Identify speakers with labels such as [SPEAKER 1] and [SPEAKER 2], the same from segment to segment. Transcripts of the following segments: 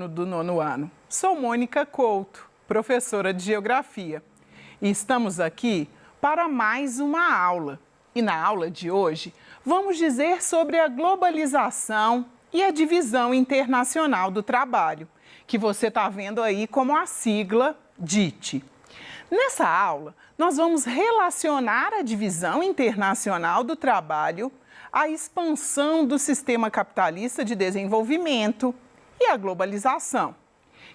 [SPEAKER 1] aluno do 9º ano. Sou Mônica Couto, professora de Geografia. E estamos aqui para mais uma aula. E na aula de hoje, vamos dizer sobre a globalização e a divisão internacional do trabalho, que você está vendo aí como a sigla DIT. Nessa aula, nós vamos relacionar a divisão internacional do trabalho à expansão do sistema capitalista de desenvolvimento e à globalização,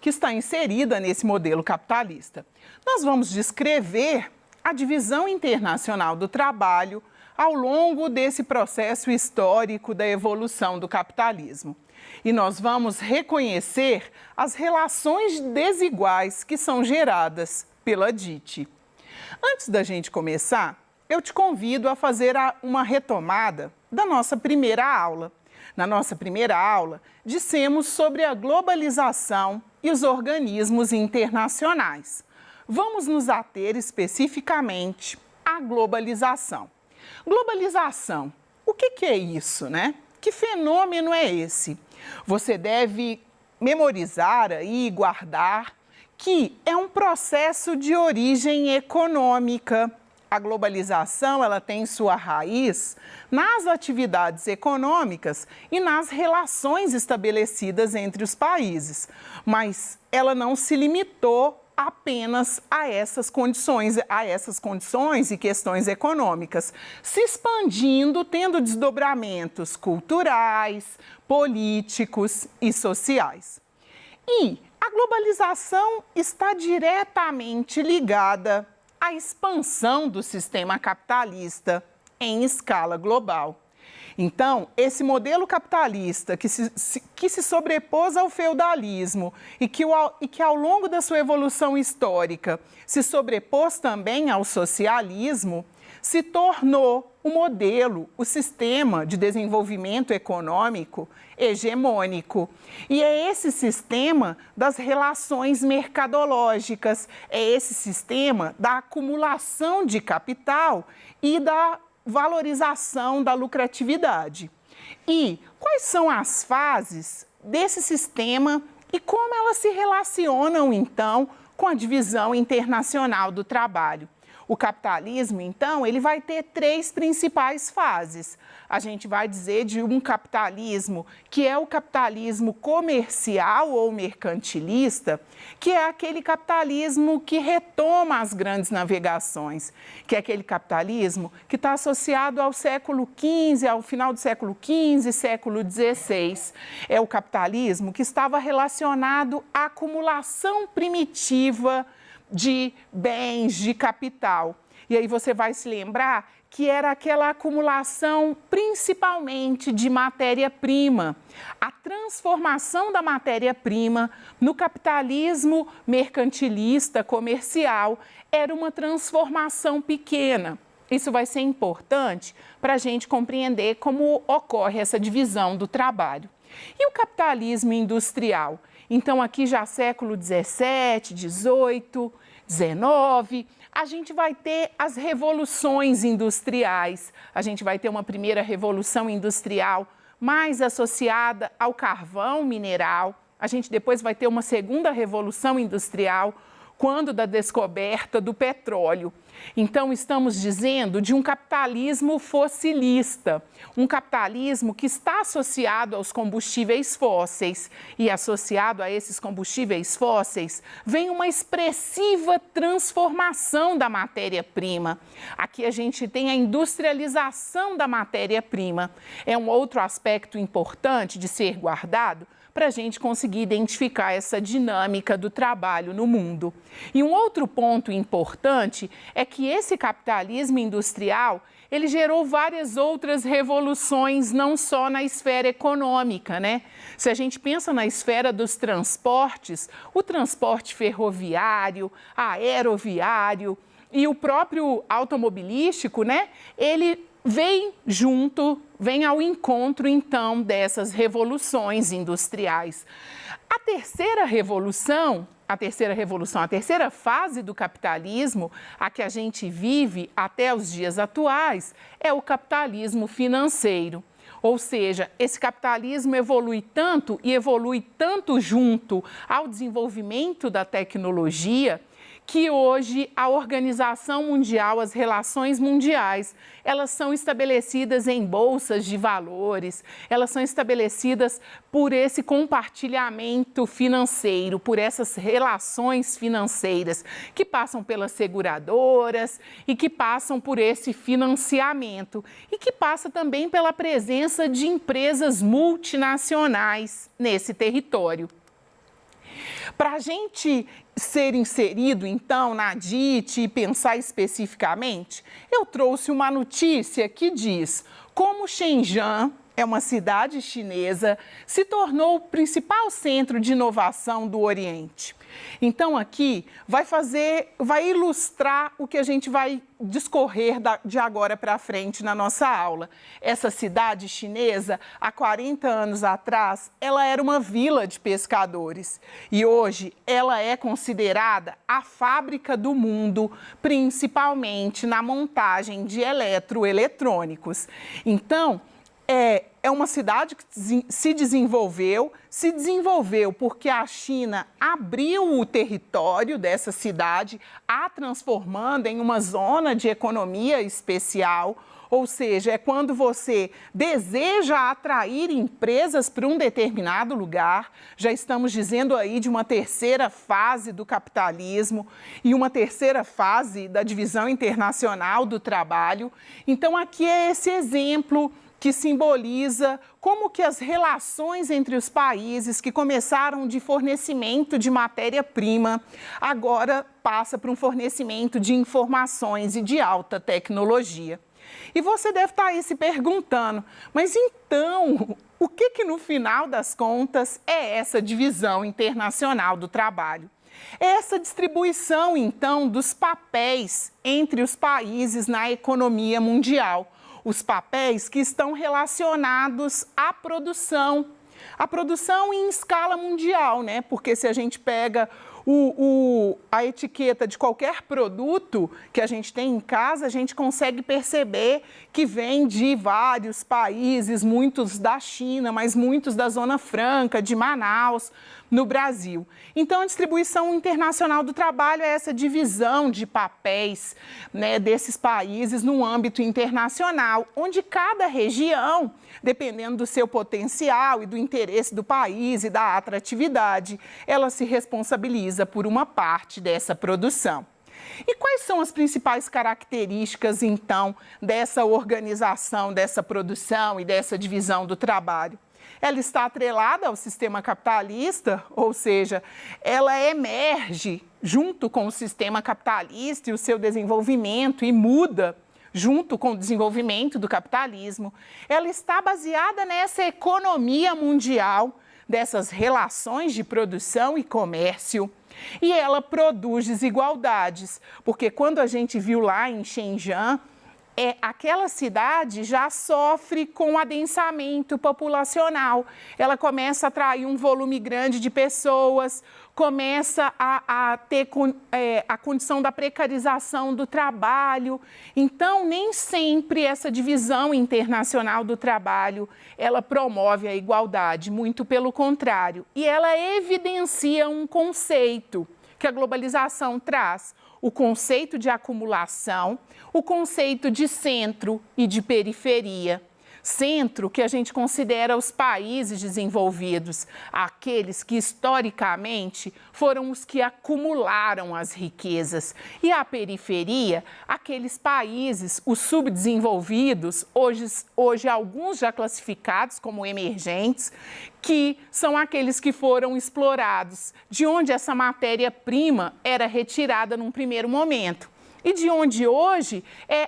[SPEAKER 1] que está inserida nesse modelo capitalista. Nós vamos descrever a divisão internacional do trabalho ao longo desse processo histórico da evolução do capitalismo. E nós vamos reconhecer as relações desiguais que são geradas pela DIT. Antes da gente começar, eu te convido a fazer uma retomada da nossa primeira aula. Na nossa primeira aula, dissemos sobre a globalização e os organismos internacionais. Vamos nos ater especificamente à globalização. Globalização, o que é isso, né? Que fenômeno é esse? Você deve memorizar aí e guardar que é um processo de origem econômica. A globalização, ela tem sua raiz nas atividades econômicas e nas relações estabelecidas entre os países, mas ela não se limitou apenas a essas condições e questões econômicas, se expandindo, tendo desdobramentos culturais, políticos e sociais. E a globalização está diretamente ligada à expansão do sistema capitalista em escala global. Então, esse modelo capitalista que se sobrepôs ao feudalismo e que ao longo da sua evolução histórica se sobrepôs também ao socialismo, se tornou o modelo, o sistema de desenvolvimento econômico hegemônico. E é esse sistema das relações mercadológicas, é esse sistema da acumulação de capital e da valorização da lucratividade. E quais são as fases desse sistema e como elas se relacionam, então, com a divisão internacional do trabalho? O capitalismo, então, ele vai ter três principais fases. A gente vai dizer de um capitalismo que é o capitalismo comercial ou mercantilista, que é aquele capitalismo que retoma as grandes navegações, que é aquele capitalismo que está associado ao século XV, ao final do século XV, século XVI. É o capitalismo que estava relacionado à acumulação primitiva de bens, de capital. E aí você vai se lembrar que era aquela acumulação principalmente de matéria-prima. A transformação da matéria-prima no capitalismo mercantilista, comercial, era uma transformação pequena. Isso vai ser importante para a gente compreender como ocorre essa divisão do trabalho. E o capitalismo industrial? Então, aqui já século XVII, XVIII, XIX, a gente vai ter as revoluções industriais. A gente vai ter uma primeira revolução industrial mais associada ao carvão mineral. A gente depois vai ter uma segunda revolução industrial, quando da descoberta do petróleo. Então, estamos dizendo de um capitalismo fossilista, um capitalismo que está associado aos combustíveis fósseis. E associado a esses combustíveis fósseis, vem uma expressiva transformação da matéria-prima. Aqui a gente tem a industrialização da matéria-prima. É um outro aspecto importante de ser guardado, para a gente conseguir identificar essa dinâmica do trabalho no mundo. E um outro ponto importante é que esse capitalismo industrial, ele gerou várias outras revoluções, não só na esfera econômica, né? Se a gente pensa na esfera dos transportes, o transporte ferroviário, aeroviário e o próprio automobilístico, né? Ele vem ao encontro, então, dessas revoluções industriais. A terceira fase do capitalismo, a que a gente vive até os dias atuais, é o capitalismo financeiro. Ou seja, esse capitalismo evolui tanto e evolui tanto junto ao desenvolvimento da tecnologia que hoje a Organização Mundial, as relações mundiais, elas são estabelecidas em bolsas de valores, elas são estabelecidas por esse compartilhamento financeiro, por essas relações financeiras que passam pelas seguradoras e que passam por esse financiamento e que passa também pela presença de empresas multinacionais nesse território. Para a gente ser inserido, então, na DIT e pensar especificamente, eu trouxe uma notícia que diz como Shenzhen, é uma cidade chinesa, se tornou o principal centro de inovação do Oriente. Então, aqui vai ilustrar o que a gente vai discorrer de agora para frente na nossa aula. Essa cidade chinesa, há 40 anos atrás, ela era uma vila de pescadores e hoje ela é considerada a fábrica do mundo, principalmente na montagem de eletroeletrônicos. Então, é uma cidade que se desenvolveu porque a China abriu o território dessa cidade, a transformando em uma zona de economia especial, ou seja, é quando você deseja atrair empresas para um determinado lugar, já estamos dizendo aí de uma terceira fase do capitalismo e uma terceira fase da divisão internacional do trabalho. Então, aqui é esse exemplo que simboliza como que as relações entre os países que começaram de fornecimento de matéria-prima agora passa para um fornecimento de informações e de alta tecnologia. E você deve estar aí se perguntando, mas então, o que no final das contas é essa divisão internacional do trabalho? Essa distribuição, então, dos papéis entre os países na economia mundial. Os papéis que estão relacionados à produção em escala mundial, né? Porque se a gente pega a etiqueta de qualquer produto que a gente tem em casa, a gente consegue perceber que vem de vários países, muitos da China, mas muitos da Zona Franca, de Manaus, no Brasil. Então, a distribuição internacional do trabalho é essa divisão de papéis, né, desses países no âmbito internacional, onde cada região, dependendo do seu potencial e do interesse do país e da atratividade, ela se responsabiliza por uma parte dessa produção. E quais são as principais características, então, dessa organização, dessa produção e dessa divisão do trabalho? Ela está atrelada ao sistema capitalista, ou seja, ela emerge junto com o sistema capitalista e o seu desenvolvimento e muda junto com o desenvolvimento do capitalismo. Ela está baseada nessa economia mundial, dessas relações de produção e comércio. E ela produz desigualdades, porque quando a gente viu lá em Shenzhen, aquela cidade já sofre com o adensamento populacional. Ela começa a atrair um volume grande de pessoas, começa a ter a condição da precarização do trabalho. Então, nem sempre essa divisão internacional do trabalho, ela promove a igualdade, muito pelo contrário. E ela evidencia um conceito que a globalização traz, o conceito de acumulação, o conceito de centro e de periferia. Centro, que a gente considera os países desenvolvidos, aqueles que historicamente foram os que acumularam as riquezas. E a periferia, aqueles países, os subdesenvolvidos, hoje alguns já classificados como emergentes, que são aqueles que foram explorados, de onde essa matéria-prima era retirada num primeiro momento. E de onde hoje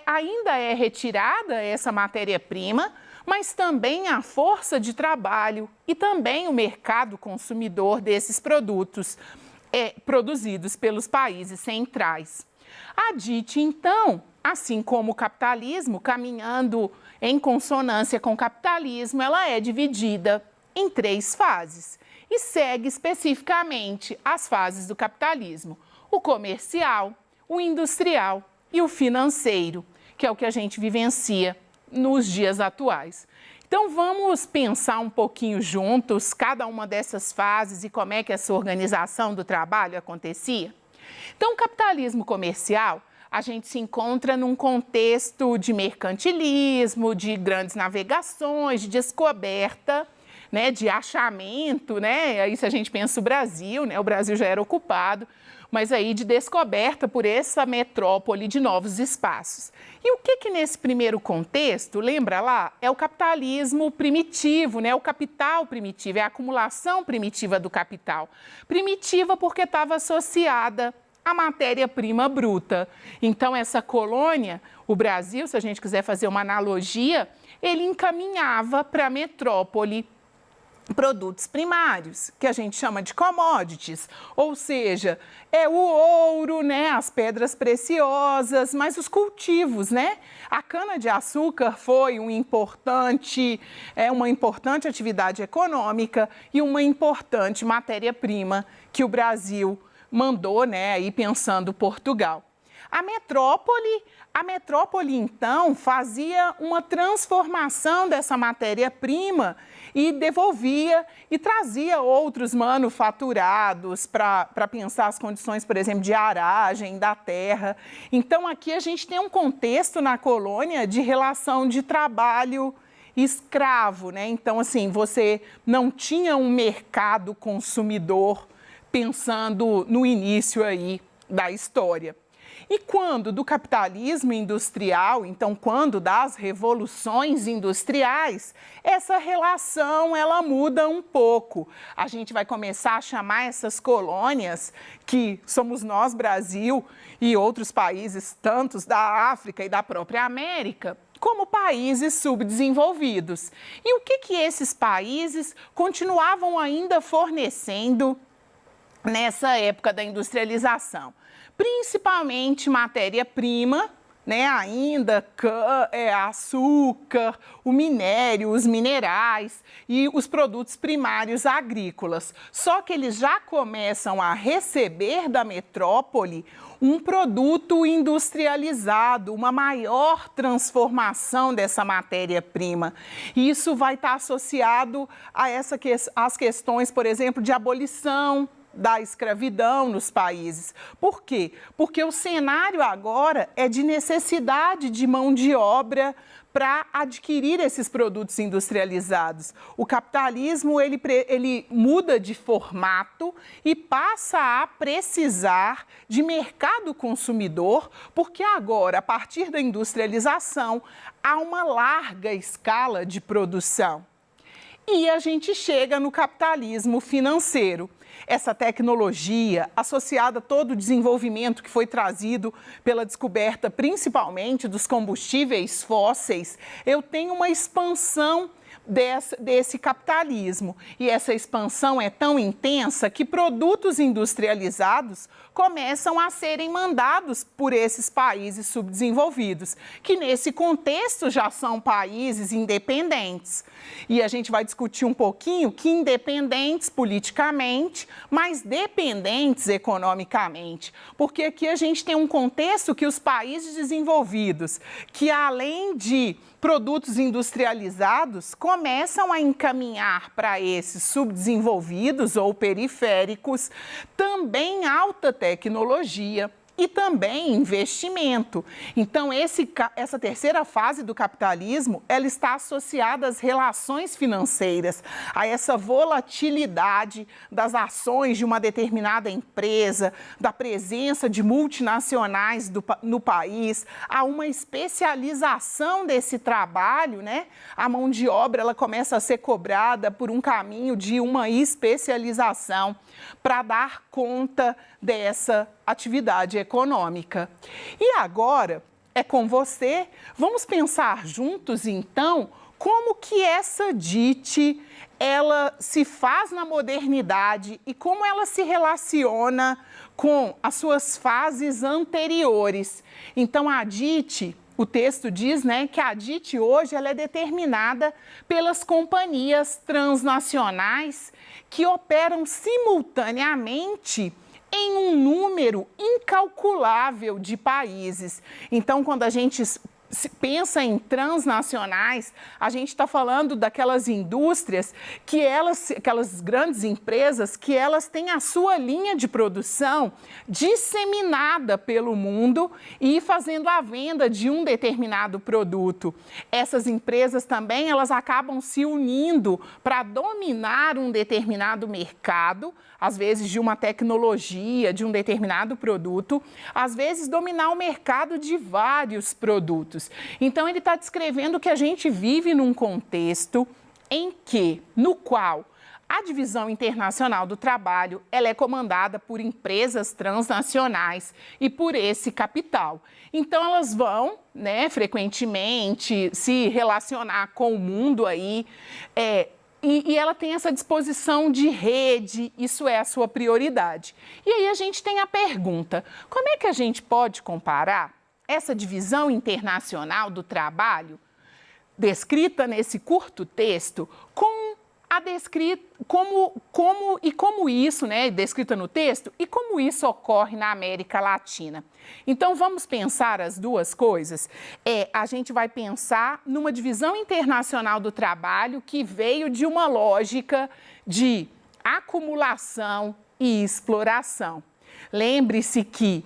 [SPEAKER 1] ainda é retirada essa matéria-prima, mas também a força de trabalho e também o mercado consumidor desses produtos produzidos pelos países centrais. A DIT, então, assim como o capitalismo, caminhando em consonância com o capitalismo, ela é dividida em 3 fases e segue especificamente as fases do capitalismo: o comercial, o industrial e o financeiro, que é o que a gente vivencia nos dias atuais. Então, vamos pensar um pouquinho juntos cada uma dessas fases e como é que essa organização do trabalho acontecia? Então, o capitalismo comercial, a gente se encontra num contexto de mercantilismo, de grandes navegações, de descoberta, né, de achamento, né? Aí se a gente pensa o Brasil, né, o Brasil já era ocupado, mas aí de descoberta por essa metrópole de novos espaços. E o que nesse primeiro contexto, lembra lá, é o capitalismo primitivo, né? O capital primitivo, é a acumulação primitiva do capital. Primitiva porque estava associada à matéria-prima bruta. Então, essa colônia, o Brasil, se a gente quiser fazer uma analogia, ele encaminhava para a metrópole produtos primários, que a gente chama de commodities, ou seja, é o ouro, né, as pedras preciosas, mas os cultivos, né? A cana-de-açúcar foi uma importante atividade econômica e uma importante matéria-prima que o Brasil mandou, né, aí pensando Portugal. A metrópole, então, fazia uma transformação dessa matéria-prima e devolvia e trazia outros manufaturados para pensar as condições, por exemplo, de aragem da terra. Então, aqui a gente tem um contexto na colônia de relação de trabalho escravo, né? Então, assim, você não tinha um mercado consumidor pensando no início aí da história. E quando do capitalismo industrial, então quando das revoluções industriais, essa relação ela muda um pouco. A gente vai começar a chamar essas colônias, que somos nós, Brasil e outros países, tantos da África e da própria América, como países subdesenvolvidos. E o que esses países continuavam ainda fornecendo nessa época da industrialização? Principalmente matéria-prima, né? Ainda açúcar, o minério, os minerais e os produtos primários agrícolas. Só que eles já começam a receber da metrópole um produto industrializado, uma maior transformação dessa matéria-prima. E isso vai estar associado a às questões, por exemplo, de abolição da escravidão nos países. Por quê? Porque o cenário agora é de necessidade de mão de obra para adquirir esses produtos industrializados. O capitalismo, ele muda de formato e passa a precisar de mercado consumidor, porque agora, a partir da industrialização, há uma larga escala de produção. E a gente chega no capitalismo financeiro. Essa tecnologia, associada a todo o desenvolvimento que foi trazido pela descoberta, principalmente dos combustíveis fósseis, eu tenho uma expansão desse capitalismo. E essa expansão é tão intensa que produtos industrializados começam a serem mandados por esses países subdesenvolvidos, que nesse contexto já são países independentes. E a gente vai discutir um pouquinho que independentes politicamente, mas dependentes economicamente. Porque aqui a gente tem um contexto que os países desenvolvidos, que além de produtos industrializados, começam a encaminhar para esses subdesenvolvidos ou periféricos também alta tecnologia e também investimento. Então, essa terceira fase do capitalismo, ela está associada às relações financeiras, a essa volatilidade das ações de uma determinada empresa, da presença de multinacionais no país, a uma especialização desse trabalho, né? A mão de obra, ela começa a ser cobrada por um caminho de uma especialização para dar conta dessa atividade econômica. E agora é com você. Vamos pensar juntos, então, como que essa DIT ela se faz na modernidade e como ela se relaciona com as suas fases anteriores. Então, a DIT, o texto diz, né, que a DIT hoje ela é determinada pelas companhias transnacionais que operam simultaneamente em um número incalculável de países. Então, quando a gente se pensa em transnacionais, a gente está falando daquelas indústrias que aquelas grandes empresas, que elas têm a sua linha de produção disseminada pelo mundo e fazendo a venda de um determinado produto. Essas empresas também, elas acabam se unindo para dominar um determinado mercado, às vezes de uma tecnologia, de um determinado produto, às vezes dominar o mercado de vários produtos. Então, ele está descrevendo que a gente vive num contexto no qual a divisão internacional do trabalho ela é comandada por empresas transnacionais e por esse capital. Então, elas vão, frequentemente se relacionar com o mundo aí, e ela tem essa disposição de rede, isso é a sua prioridade. E aí a gente tem a pergunta, como é que a gente pode comparar essa divisão internacional do trabalho, descrita nesse curto texto, com a como isso, descrita no texto, e como isso ocorre na América Latina. Então, vamos pensar as duas coisas? A gente vai pensar numa divisão internacional do trabalho que veio de uma lógica de acumulação e exploração. Lembre-se que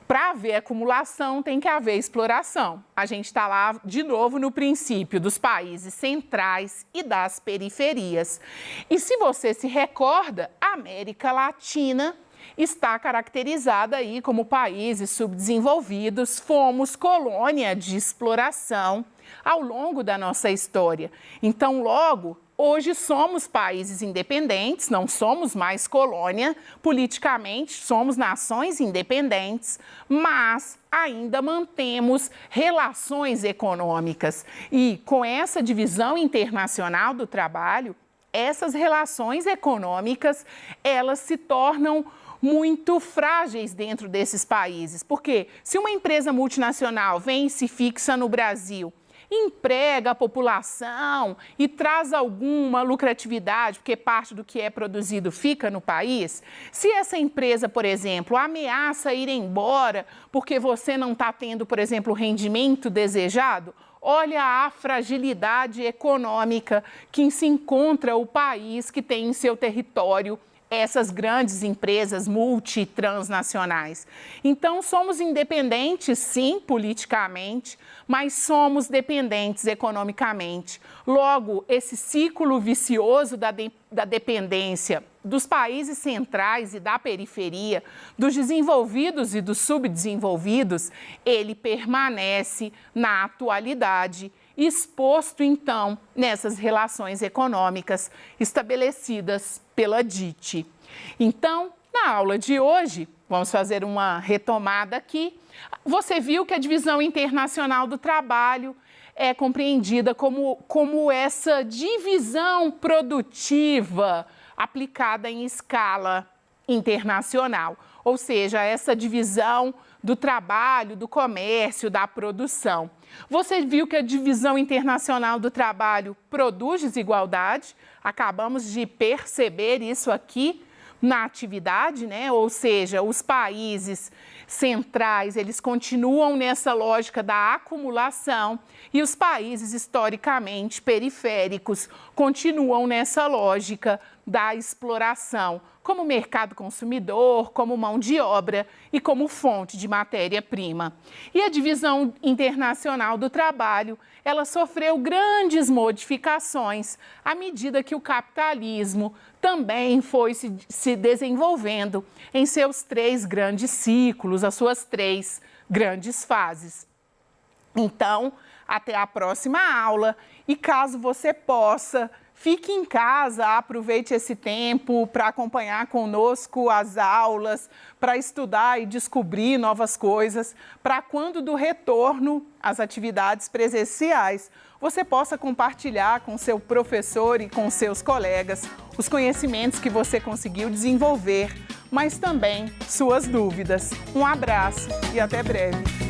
[SPEAKER 1] para haver acumulação, tem que haver exploração. A gente está lá, de novo, no princípio dos países centrais e das periferias. E se você se recorda, a América Latina está caracterizada aí como países subdesenvolvidos, fomos colônia de exploração ao longo da nossa história. Então, logo, hoje somos países independentes, não somos mais colônia, politicamente somos nações independentes, mas ainda mantemos relações econômicas. E com essa divisão internacional do trabalho, essas relações econômicas, elas se tornam muito frágeis dentro desses países. Porque se uma empresa multinacional vem e se fixa no Brasil, emprega a população e traz alguma lucratividade, porque parte do que é produzido fica no país, se essa empresa, por exemplo, ameaça ir embora porque você não está tendo, por exemplo, o rendimento desejado, olha a fragilidade econômica que se encontra o país que tem em seu território essas grandes empresas multitransnacionais. Então, somos independentes, sim, politicamente, mas somos dependentes economicamente. Logo, esse ciclo vicioso da dependência dos países centrais e da periferia, dos desenvolvidos e dos subdesenvolvidos, ele permanece na atualidade, exposto, então, nessas relações econômicas estabelecidas pela DIT. Então, na aula de hoje, vamos fazer uma retomada aqui. Você viu que a divisão internacional do trabalho é compreendida como essa divisão produtiva aplicada em escala internacional, ou seja, essa divisão do trabalho, do comércio, da produção. Você viu que a divisão internacional do trabalho produz desigualdade? Acabamos de perceber isso aqui na atividade, Ou seja, os países centrais, eles continuam nessa lógica da acumulação e os países historicamente periféricos continuam nessa lógica da exploração, como mercado consumidor, como mão de obra e como fonte de matéria-prima. E a divisão internacional do trabalho, ela sofreu grandes modificações à medida que o capitalismo também foi se desenvolvendo em seus 3 grandes ciclos, as suas 3 grandes fases. Então, até a próxima aula e caso você possa, fique em casa, aproveite esse tempo para acompanhar conosco as aulas, para estudar e descobrir novas coisas, para quando do retorno às atividades presenciais, você possa compartilhar com seu professor e com seus colegas os conhecimentos que você conseguiu desenvolver, mas também suas dúvidas. Um abraço e até breve.